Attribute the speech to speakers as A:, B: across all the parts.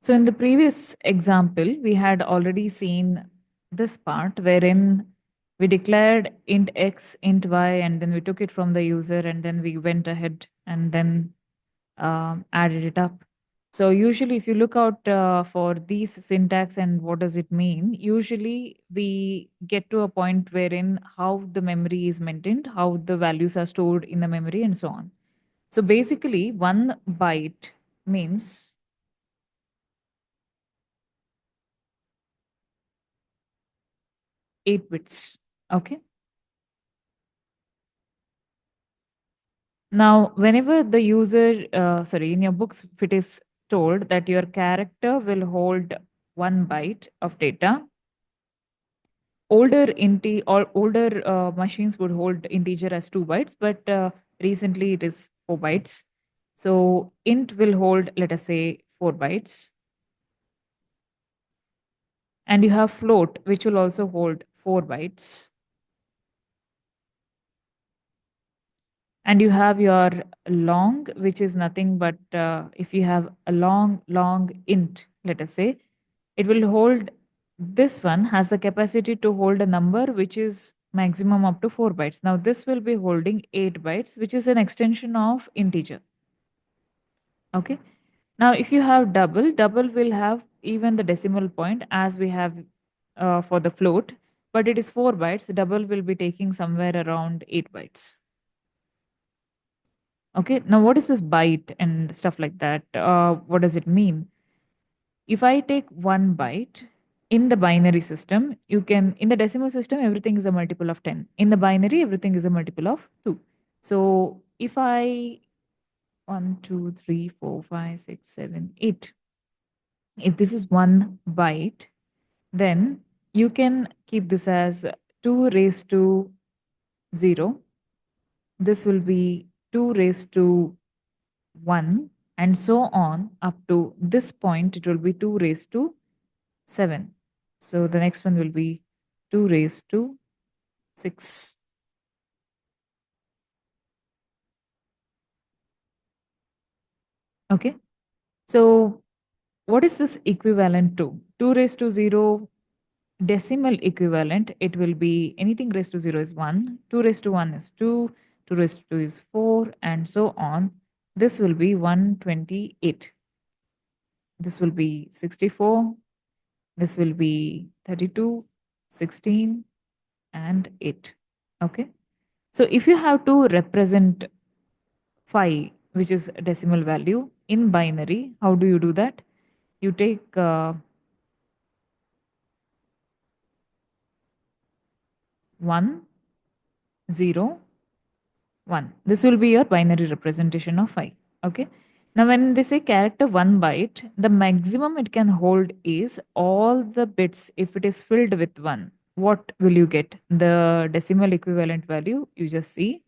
A: So, in the previous example, we had already seen this part wherein we declared int x, int y, and then we took it from the user, and then we went ahead and then added it up. So, usually, if you look out for these syntax and what does it mean, usually we get to a point wherein how the memory is maintained, how the values are stored in the memory, and so on. So, basically, 1 byte means 8 bits. Okay. Now, whenever the user, sorry, in your books, if it is told that your character will hold 1 byte of data, older machines would hold integer as 2 bytes, but recently it is 4 bytes. So int will hold, let us say, 4 bytes, and you have float, which will also hold 4 bytes. And you have your long, which is nothing but if you have a long int, let us say, it will hold, this one has the capacity to hold a number which is maximum up to 4 bytes. Now this will be holding 8 bytes, which is an extension of integer. Okay. Now if you have double will have even the decimal point as we have for the float, but it is 4 bytes. Double will be taking somewhere around 8 bytes. Okay, now what is this byte and stuff like that? What does it mean? If I take 1 byte in the binary system, you can, in the decimal system, everything is a multiple of 10. In the binary, everything is a multiple of 2. So if I 1, 2, 3, 4, 5, 6, 7, 8, if this is 1 byte, then you can keep this as 2 raised to 0. This will be 2 raised to 1, and so on up to this point it will be 2 raised to 7. So the next one will be 2 raised to 6. Okay. So what is this equivalent to? 2 raised to 0 decimal equivalent, it will be anything raised to 0 is 1, 2 raised to 1 is 2, 2 raised to 2 is 4, and so on. This will be 128. This will be 64. This will be 32, 16, and 8. Okay. So if you have to represent phi, which is a decimal value, in binary, how do you do that? You take 1, 0, 1. This will be your binary representation of phi. Okay. Now, when they say character 1 byte, the maximum it can hold is all the bits. If it is filled with 1, what will you get? The decimal equivalent value, you just see.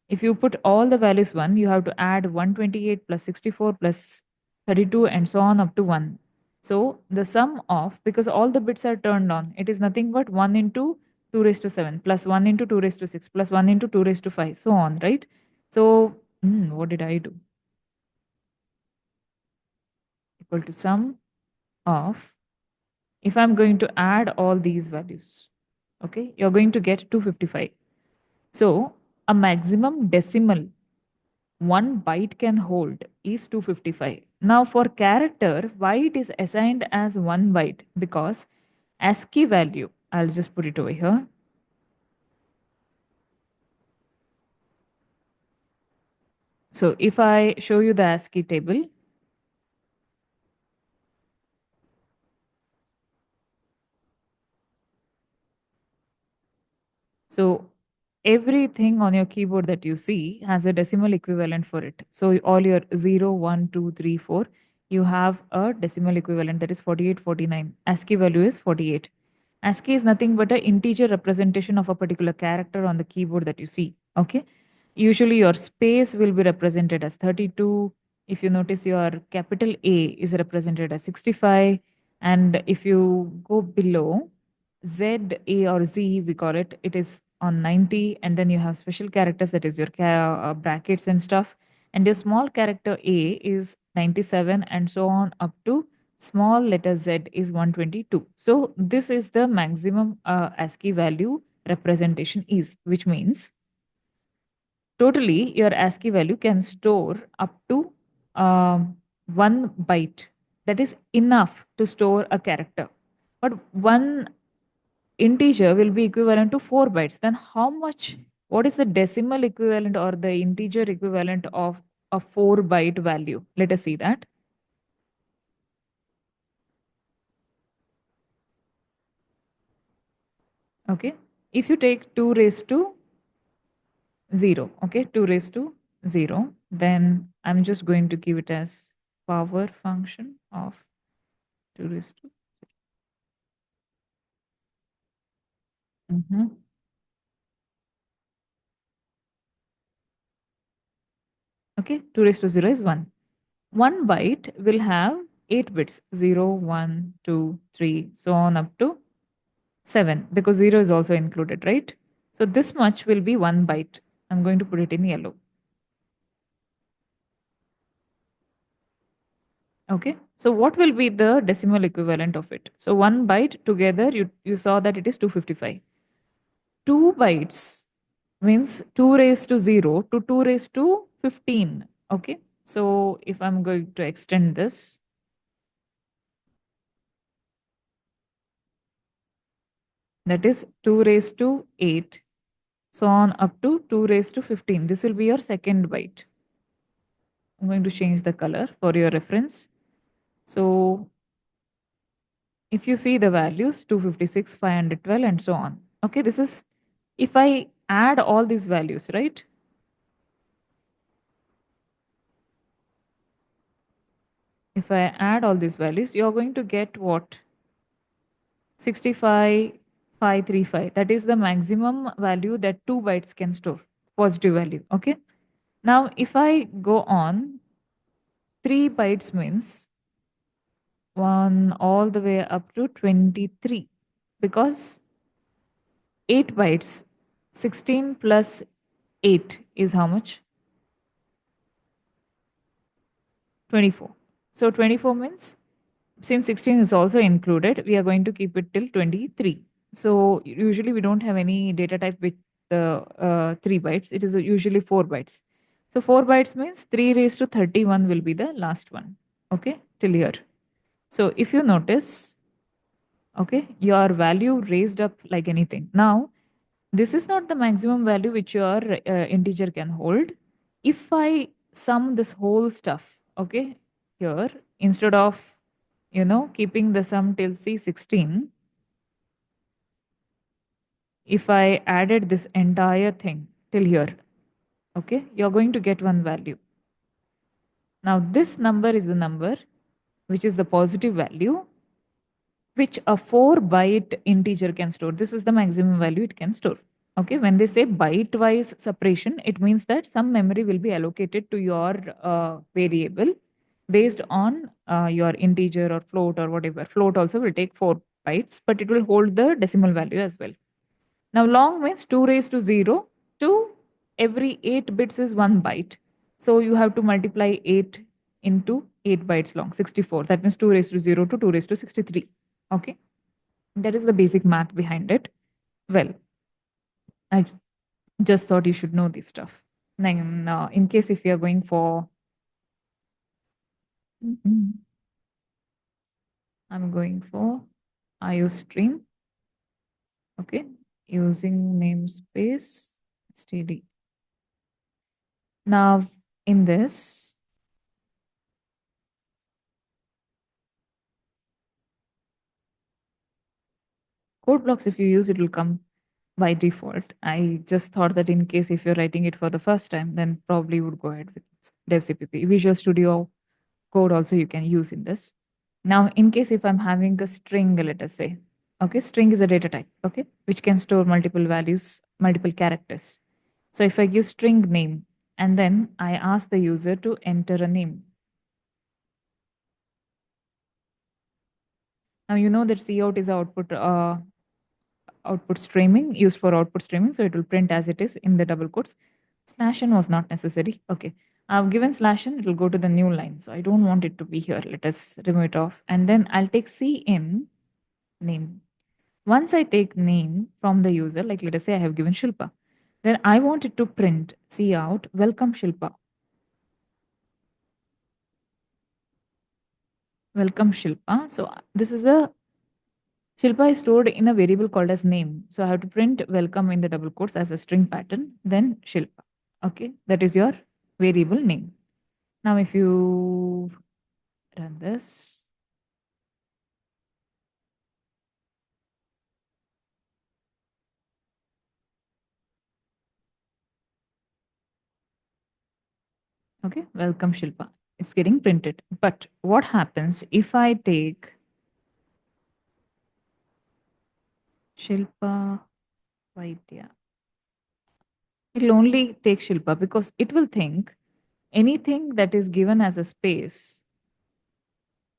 A: If you put all the values 1, you have to add 128 plus 64 plus 32 and so on up to 1. So the sum of, because all the bits are turned on, it is nothing but 1 into 2 raised to 7 plus 1 into 2 raised to 6 plus 1 into 2 raised to 5, so on, right? So, what did I do? Equal to sum of, if I'm going to add all these values, okay, you're going to get 255. So a maximum decimal 1 byte can hold is 255. Now, for character, why it is assigned as 1 byte? Because ASCII value, I'll just put it over here. So, if I show you the ASCII table, so everything on your keyboard that you see has a decimal equivalent for it. So, all your 0, 1, 2, 3, 4, you have a decimal equivalent that is 48, 49. ASCII value is 48. ASCII is nothing but an integer representation of a particular character on the keyboard that you see. Okay. Usually your space will be represented as 32. If you notice, your capital A is represented as 65. And if you go below, Z, A, or Z, we call it, it is on 90. And then you have special characters, that is your brackets and stuff. And your small character A is 97, and so on up to small letter z is 122. So this is the maximum ASCII value representation is, which means totally your ASCII value can store up to 1 byte. That is enough to store a character. But one integer will be equivalent to 4 bytes. Then how much, what is the decimal equivalent or the integer equivalent of a 4 byte value? Let us see that. Okay. If you take 2 raised to 0, okay, 2 raised to 0, then I'm just going to give it as power function of 2 raised to. Mhm. Okay, 2 raised to 0 is 1. 1 byte will have 8 bits, 0, 1, 2, 3, so on up to 7, because 0 is also included, right? So this much will be 1 byte. I'm going to put it in yellow. Okay. So what will be the decimal equivalent of it? So 1 byte together, you saw that it is 255. 2 bytes means 2 raised to 0 to 2 raised to 15. Okay. So if I'm going to extend this, that is 2 raised to 8, so on up to 2 raised to 15. This will be your second byte. I'm going to change the color for your reference. So if you see the values 256, 512, and so on. Okay, this is if I add all these values, right? If I add all these values, you're going to get what? 65,535. That is the maximum value that 2 bytes can store, positive value. Okay. Now, if I go on, 3 bytes means 1 all the way up to 23, because 8 bytes, 16 plus 8 is how much? 24. So 24 means, since 16 is also included, we are going to keep it till 23. So usually we don't have any data type with the 3 bytes. It is usually 4 bytes. So 4 bytes means 3 raised to 31 will be the last one. Okay, till here. So if you notice, okay, your value raised up like anything. Now, this is not the maximum value which your integer can hold. If I sum this whole stuff, okay, here, instead of, keeping the sum till C16, if I added this entire thing till here, okay, you're going to get one value. Now, this number is the number which is the positive value which a 4 byte integer can store. This is the maximum value it can store. Okay, when they say byte wise separation, it means that some memory will be allocated to your variable based on your integer or float or whatever. Float also will take 4 bytes, but it will hold the decimal value as well. Now, long means 2 raised to 0 to every 8 bits is 1 byte. So you have to multiply 8 into 8 bytes long, 64. That means 2 raised to 0 to 2 raised to 63. Okay. That is the basic math behind it. Well, I just thought you should know this stuff. Then, in case if you are going for, Mhm. I'm going for IO stream. Okay. Using namespace std. Now, in this, code blocks, if you use, it will come by default. I just thought that in case if you're writing it for the first time, then probably would go ahead with DevCpp. Visual Studio Code also you can use in this. Now, in case if I'm having a string, let us say, okay, string is a data type, okay, which can store multiple values, multiple characters. So if I give string name and then I ask the user to enter a name. Now you know that cout is output streaming, used for output streaming. So it will print as it is in the double quotes. Slash n was not necessary. Okay. I've given slash in, it will go to the new line. So I don't want it to be here. Let us remove it off. And then I'll take C in name. Once I take name from the user, like let us say I have given Shilpa, then I want it to print C out, welcome Shilpa. Welcome Shilpa. So this is the Shilpa is stored in a variable called as name. So I have to print welcome in the double quotes as a string pattern, then Shilpa. Okay, that is your variable name. Now, if you run this, okay, welcome Shilpa. It's getting printed. But what happens if I take Shilpa Vaidya? It'll only take Shilpa because it will think anything that is given as a space,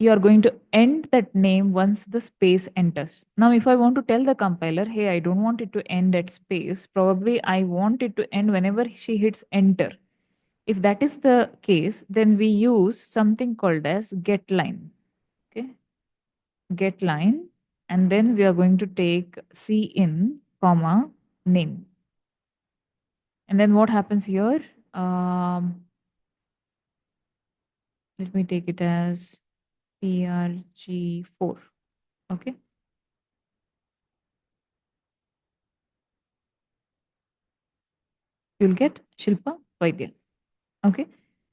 A: you are going to end that name once the space enters. Now, if I want to tell the compiler, hey, I don't want it to end at space, probably I want it to end whenever she hits enter. If that is the case, then we use something called as get line. Okay, get line, and then we are going to take C in, comma, name. And then what happens here? Let me take it as PRG4. Okay. You'll get Shilpa Vaidya. Okay.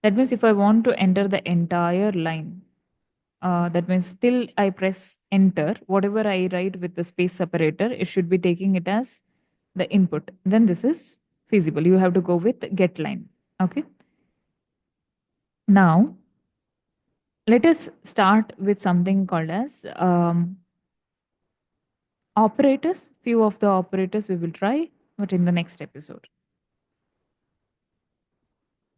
A: That means if I want to enter the entire line, that means till I press enter, whatever I write with the space separator, it should be taking it as the input. Then this is feasible. You have to go with get line. Okay. Now, let us start with something called as operators. Few of the operators we will try, but in the next episode.